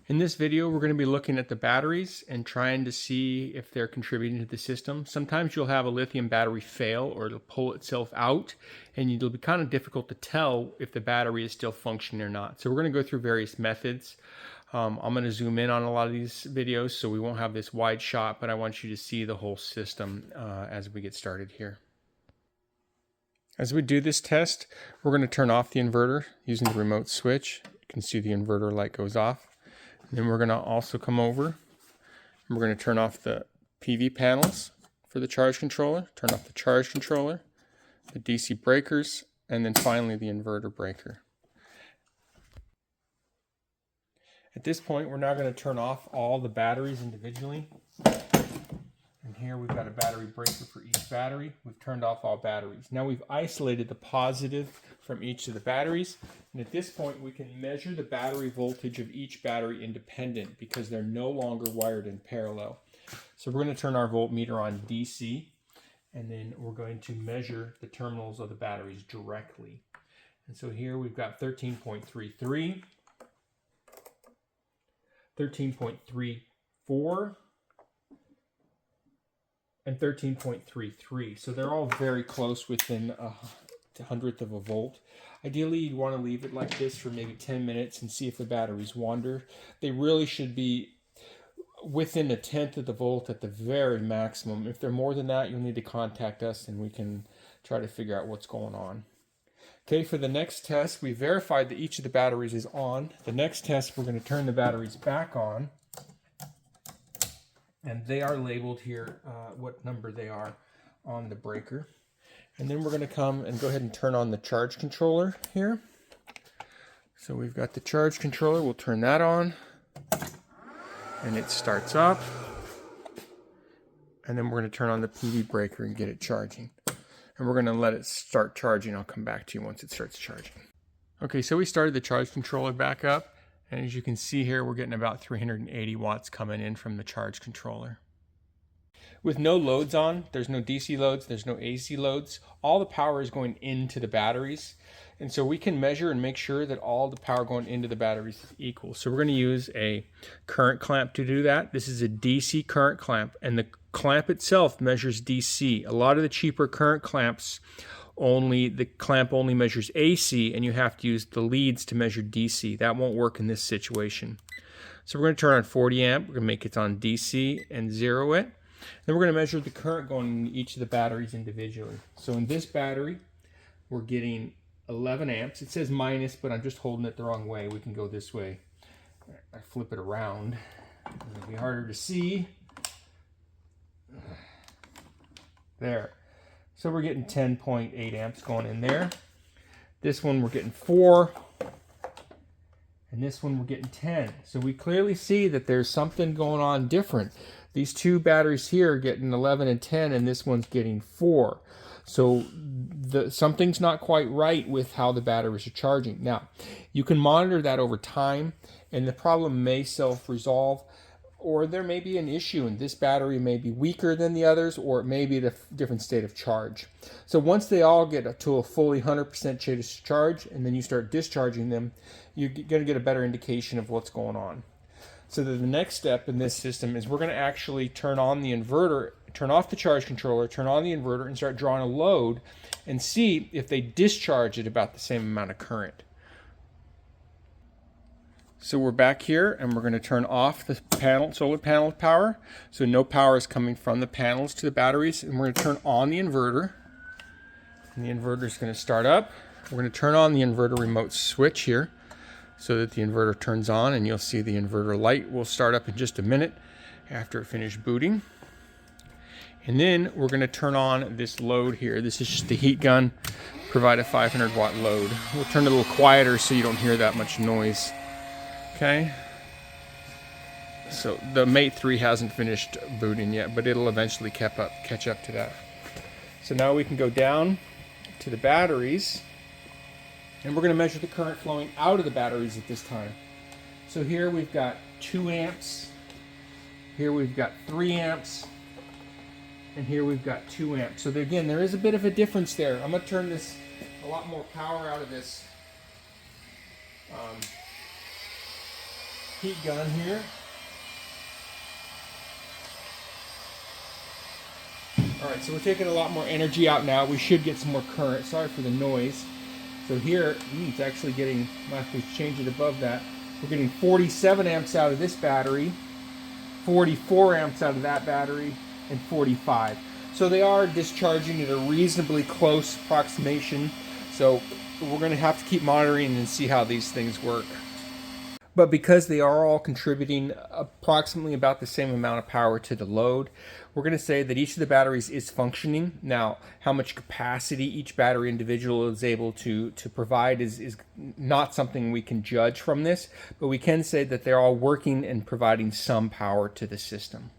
In this video, we're going to be looking at the batteries and trying to see if they're contributing to the system. Sometimes you'll have a lithium battery fail or it'll pull itself out, and it'll be kind of difficult to tell if the battery is still functioning or not. So we're going to go through various methods. I'm going to zoom in on a lot of these videos so we won't have this wide shot, but I want you to see the whole system as we get started here. As we do this test, we're going to turn off the inverter using the remote switch. You can see the inverter light goes off. Then we're going to also come over and we're going to turn off the PV panels for the charge controller, turn off the charge controller, the DC breakers, and then finally the inverter breaker. At this point, we're now going to turn off all the batteries individually. And here we've got a battery breaker for each battery. We've turned off all batteries. Now we've isolated the positive from each of the batteries. And at this point, we can measure the battery voltage of each battery independent because they're no longer wired in parallel. So we're going to turn our voltmeter on DC, and then we're going to measure the terminals of the batteries directly. And so here we've got 13.33, 13.34, and 13.33. So they're all very close, within a hundredth of a volt. Ideally, you'd want to leave it like this for maybe 10 minutes and see if the batteries wander. They really should be within a tenth of the volt at the very maximum. If they're more than that, you'll need to contact us and we can try to figure out what's going on. Okay, for the next test, we verified that each of the batteries is on. The next test, we're going to turn the batteries back on. And they are labeled here, what number they are on the breaker. And then we're going to come and go ahead and turn on the charge controller here. So we've got the charge controller. We'll turn that on. And it starts up. And then we're going to turn on the PV breaker and get it charging. And we're going to let it start charging. I'll come back to you once it starts charging. Okay, so we started the charge controller back up. And as you can see here, we're getting about 380 watts coming in from the charge controller. With no loads on, there's no DC loads, there's no AC loads, all the power is going into the batteries. And so we can measure and make sure that all the power going into the batteries is equal. So we're going to use a current clamp to do that. This is a DC current clamp, and the clamp itself measures DC. A lot of the cheaper current clamps, the clamp only measures AC, and you have to use the leads to measure DC. That won't work in this situation. So we're going to turn on 40 amp. We're going to make it on DC and zero it. Then we're going to measure the current going in each of the batteries individually. So in this battery, we're getting 11 amps. It says minus, but I'm just holding it the wrong way. We can go this way. I flip it around. It'll be harder to see. There. So we're getting 10.8 amps going in there. This one we're getting 4. And this one we're getting 10. So we clearly see that there's something going on different. These two batteries here are getting 11 and 10, and this one's getting 4. So something's not quite right with how the batteries are charging. Now, you can monitor that over time, and the problem may self-resolve. Or there may be an issue, and this battery may be weaker than the others, or it may be at a different state of charge. So once they all get to a fully 100% state of charge, and then you start discharging them, you're going to get a better indication of what's going on. So the next step in this system is we're going to actually turn on the inverter, turn off the charge controller, turn on the inverter, and start drawing a load, and see if they discharge at about the same amount of current. So we're back here, and we're going to turn off the solar panel power. So no power is coming from the panels to the batteries. And we're going to turn on the inverter. And the inverter is going to start up. We're going to turn on the inverter remote switch here so that the inverter turns on. And you'll see the inverter light will start up in just a minute after it finishes booting. And then we're going to turn on this load here. This is just the heat gun, provide a 500 watt load. We'll turn it a little quieter so you don't hear that much noise. Okay, so the Mate 3 hasn't finished booting yet, but it'll eventually catch up to that. So now we can go down to the batteries, and we're going to measure the current flowing out of the batteries at this time. So here we've got 2 amps, here we've got 3 amps, and here we've got 2 amps. So again, there is a bit of a difference there. I'm going to turn a lot more power out of this heat gun here. Alright, so we're taking a lot more energy out now. We should get some more current. Sorry for the noise. So here, it's actually getting, if we change it above that, we're getting 47 amps out of this battery, 44 amps out of that battery, and 45. So they are discharging at a reasonably close approximation. So we're going to have to keep monitoring and see how these things work. But because they are all contributing approximately about the same amount of power to the load, we're going to say that each of the batteries is functioning. Now, how much capacity each battery individual is able to provide is not something we can judge from this, but we can say that they're all working and providing some power to the system.